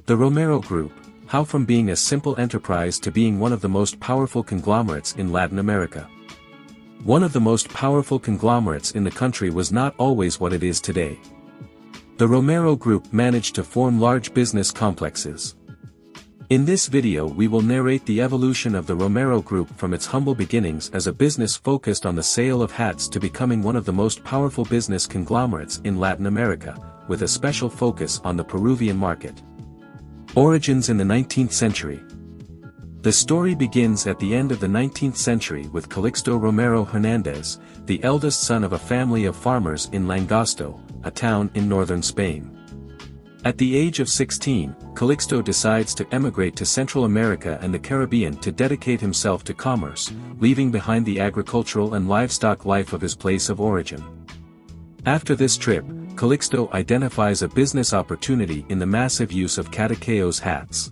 The Romero Group, how from being a simple enterprise to being one of the most powerful conglomerates in Latin America. One of the most powerful conglomerates in the country was not always what it is today. The Romero Group managed to form large business complexes. In this video we will narrate the evolution of the Romero Group from its humble beginnings as a business focused on the sale of hats to becoming one of the most powerful business conglomerates in Latin America, with a special focus on the Peruvian market. Origins in the 19th century. The story begins at the end of the 19th century with Calixto Romero Hernandez, the eldest son of a family of farmers in Langosto, a town in northern Spain. At the age of 16, Calixto decides to emigrate to Central America and the Caribbean to dedicate himself to commerce, leaving behind the agricultural and livestock life of his place of origin. After this trip, Calixto identifies a business opportunity in the massive use of cataqueos hats.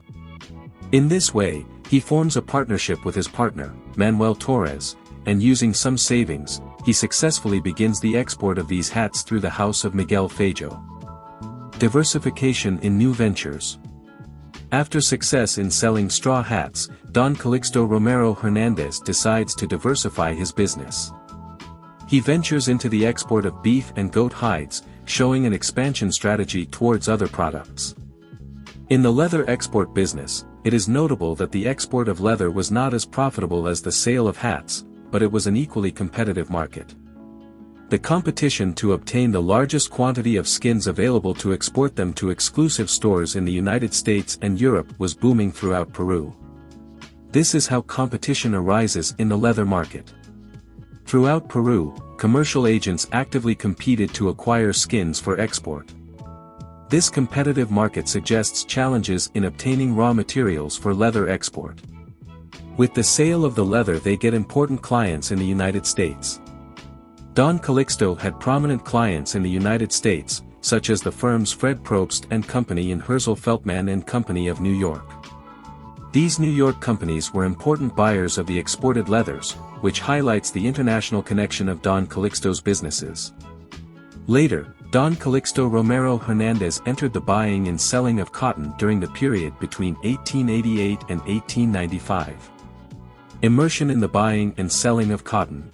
In this way, he forms a partnership with his partner, Manuel Torres, and using some savings, he successfully begins the export of these hats through the house of Miguel Fejo. Diversification in new ventures. After success in selling straw hats, Don Calixto Romero Hernandez decides to diversify his business. He ventures into the export of beef and goat hides, showing an expansion strategy towards other products. In the leather export business, it is notable that the export of leather was not as profitable as the sale of hats, but it was an equally competitive market. The competition to obtain the largest quantity of skins available to export them to exclusive stores in the United States and Europe was booming throughout Peru. This is how competition arises in the leather market. Throughout Peru, commercial agents actively competed to acquire skins for export. This competitive market suggests challenges in obtaining raw materials for leather export. With the sale of the leather they get important clients in the United States. Don Calixto had prominent clients in the United States, such as the firms Fred Probst and Company and Herzl Feltman and Company of New York. These New York companies were important buyers of the exported leathers, which highlights the international connection of Don Calixto's businesses. Later, Don Calixto Romero Hernandez entered the buying and selling of cotton during the period between 1888 and 1895. Immersion in the buying and selling of cotton.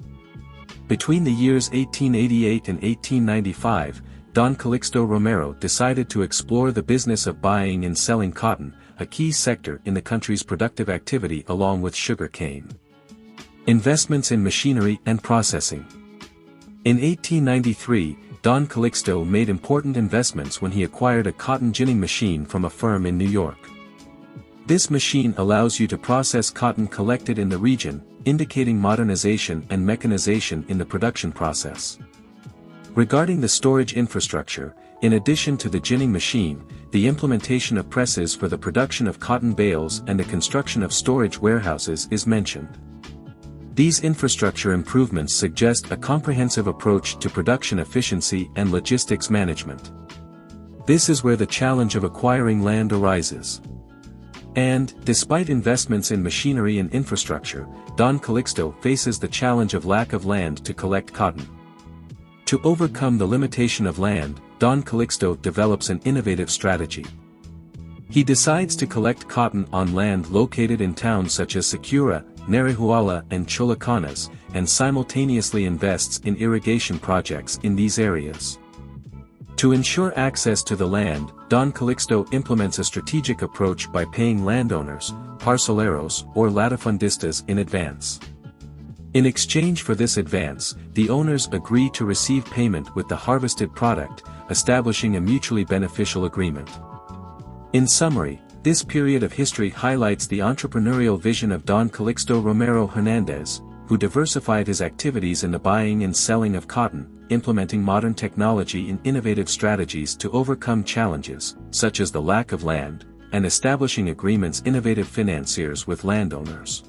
Between the years 1888 and 1895, Don Calixto Romero decided to explore the business of buying and selling cotton, a key sector in the country's productive activity along with sugar cane. Investments in machinery and processing. In 1893, Don Calixto made important investments when he acquired a cotton ginning machine from a firm in New York. This machine allows you to process cotton collected in the region, indicating modernization and mechanization in the production process. Regarding the storage infrastructure, in addition to the ginning machine, the implementation of presses for the production of cotton bales and the construction of storage warehouses is mentioned. These infrastructure improvements suggest a comprehensive approach to production efficiency and logistics management. This is where the challenge of acquiring land arises. And, despite investments in machinery and infrastructure, Don Calixto faces the challenge of lack of land to collect cotton. To overcome the limitation of land, Don Calixto develops an innovative strategy. He decides to collect cotton on land located in towns such as Sicura, Narihuala and Cholacanas, and simultaneously invests in irrigation projects in these areas. To ensure access to the land, Don Calixto implements a strategic approach by paying landowners, parceleros or latifundistas in advance. In exchange for this advance, the owners agree to receive payment with the harvested product, establishing a mutually beneficial agreement. In summary, this period of history highlights the entrepreneurial vision of Don Calixto Romero Hernandez, who diversified his activities in the buying and selling of cotton, implementing modern technology and innovative strategies to overcome challenges, such as the lack of land, and establishing agreements with innovative financiers with landowners.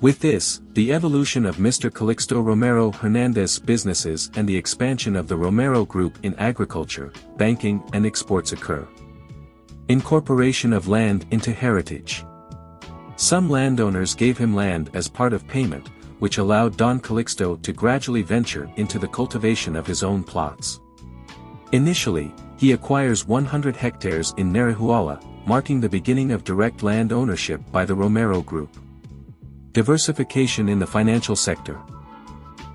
With this, the evolution of Mr. Calixto Romero Hernandez's businesses and the expansion of the Romero Group in agriculture, banking and exports occur. Incorporation of land into heritage. Some landowners gave him land as part of payment, which allowed Don Calixto to gradually venture into the cultivation of his own plots. Initially, he He acquires 100 hectares in Narehuala, marking the beginning of direct land ownership by the Romero Group. Diversification in the financial sector.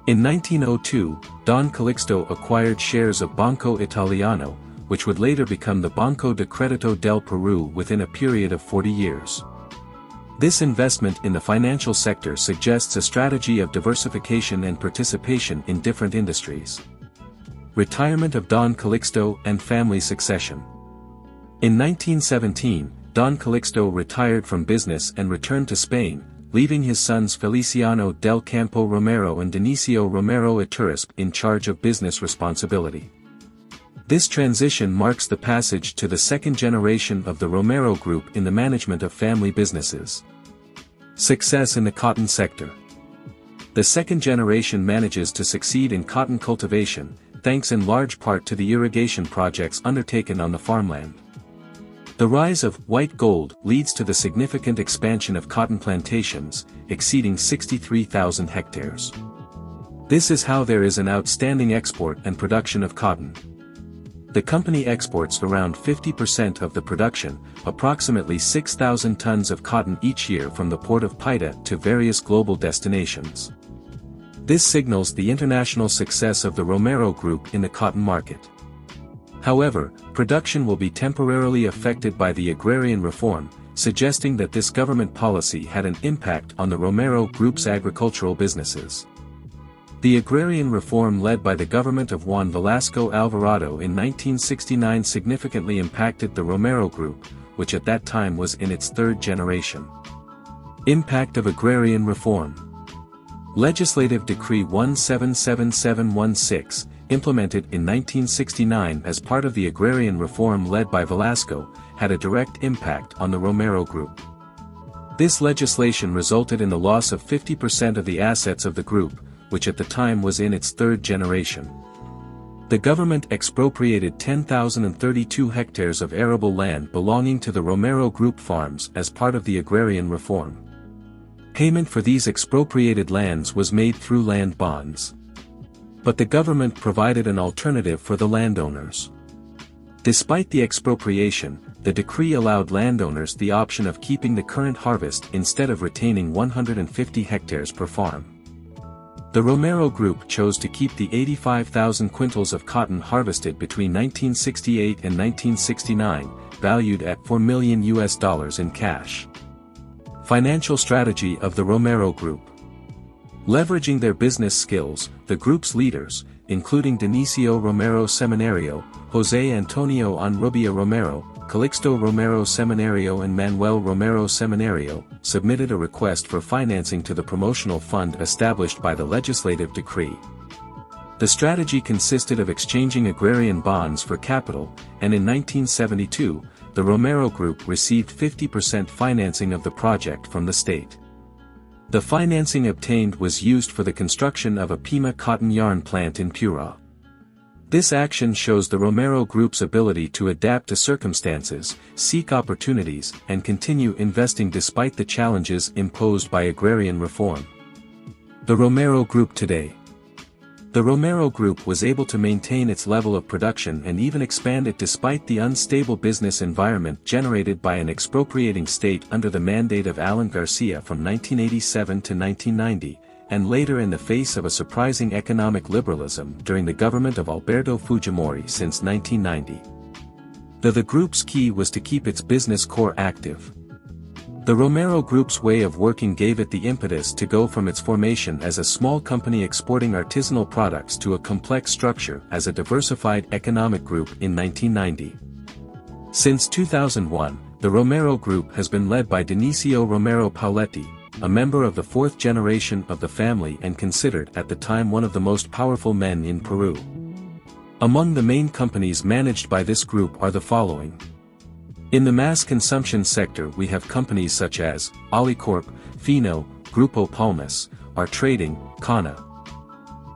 In 1902, Don Calixto acquired shares of Banco Italiano, which would later become the Banco de Credito del Peru within a period of 40 years. This investment in the financial sector suggests a strategy of diversification and participation in different industries. Retirement of Don Calixto and family succession. In 1917, Don Calixto retired from business and returned to Spain, leaving his sons Feliciano del Campo Romero and Dionisio Romero Iturraspe in charge of business responsibility. This transition marks the passage to the second generation of the Romero Group in the management of family businesses. Success in the cotton sector. The second generation manages to succeed in cotton cultivation, thanks in large part to the irrigation projects undertaken on the farmland. The rise of white gold leads to the significant expansion of cotton plantations, exceeding 63,000 hectares. This is how there is an outstanding export and production of cotton. The company exports around 50% of the production, approximately 6,000 tons of cotton each year from the port of Paita to various global destinations. This signals the international success of the Romero Group in the cotton market. However, production will be temporarily affected by the agrarian reform, suggesting that this government policy had an impact on the Romero Group's agricultural businesses. The agrarian reform led by the government of Juan Velasco Alvarado in 1969 significantly impacted the Romero Group, which at that time was in its third generation. Impact of agrarian reform. Legislative Decree 177716, implemented in 1969 as part of the agrarian reform led by Velasco, had a direct impact on the Romero Group. This legislation resulted in the loss of 50% of the assets of the group, which at the time was in its third generation. The government expropriated 10,032 hectares of arable land belonging to the Romero Group farms as part of the agrarian reform. Payment for these expropriated lands was made through land bonds. But the government provided an alternative for the landowners. Despite the expropriation, the decree allowed landowners the option of keeping the current harvest instead of retaining 150 hectares per farm. The Romero Group chose to keep the 85,000 quintals of cotton harvested between 1968 and 1969, valued at $4 million in cash. Financial strategy of the Romero Group. Leveraging their business skills, the group's leaders, including Dionisio Romero Seminario, José Antonio Onrubia Romero, Calixto Romero Seminario and Manuel Romero Seminario, submitted a request for financing to the promotional fund established by the legislative decree. The strategy consisted of exchanging agrarian bonds for capital, and in 1972, the Romero Group received 50% financing of the project from the state. The financing obtained was used for the construction of a Pima cotton yarn plant in Piura. This action shows the Romero Group's ability to adapt to circumstances, seek opportunities, and continue investing despite the challenges imposed by agrarian reform. The Romero Group today. The Romero Group was able to maintain its level of production and even expand it despite the unstable business environment generated by an expropriating state under the mandate of Alan Garcia from 1987 to 1990. And later in the face of a surprising economic liberalism during the government of Alberto Fujimori since 1990. The group's key was to keep its business core active. The Romero Group's way of working gave it the impetus to go from its formation as a small company exporting artisanal products to a complex structure as a diversified economic group in 1990. Since 2001, the Romero Group has been led by Dionisio Romero Pauletti, a member of the fourth generation of the family and considered at the time one of the most powerful men in Peru. Among the main companies managed by this group are the following. In the mass consumption sector we have companies such as Alicorp, Fino, Grupo Palmas, Our Trading, Cana.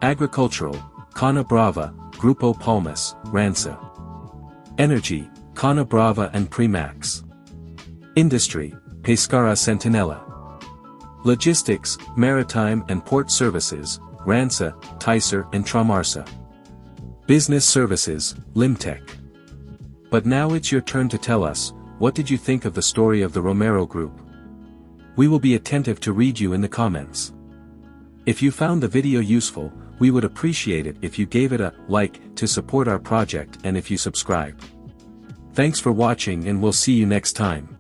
Agricultural, Cana Brava, Grupo Palmas, Ransa. Energy, Cana Brava and Premax. Industry, Pescara Centinela. Logistics, Maritime and Port Services, Ransa, Ticer and Tramarsa. Business Services, Limtech. But now it's your turn to tell us, what did you think of the story of the Romero Group? We will be attentive to read you in the comments. If you found the video useful, we would appreciate it if you gave it a like to support our project and if you subscribe. Thanks for watching and we'll see you next time.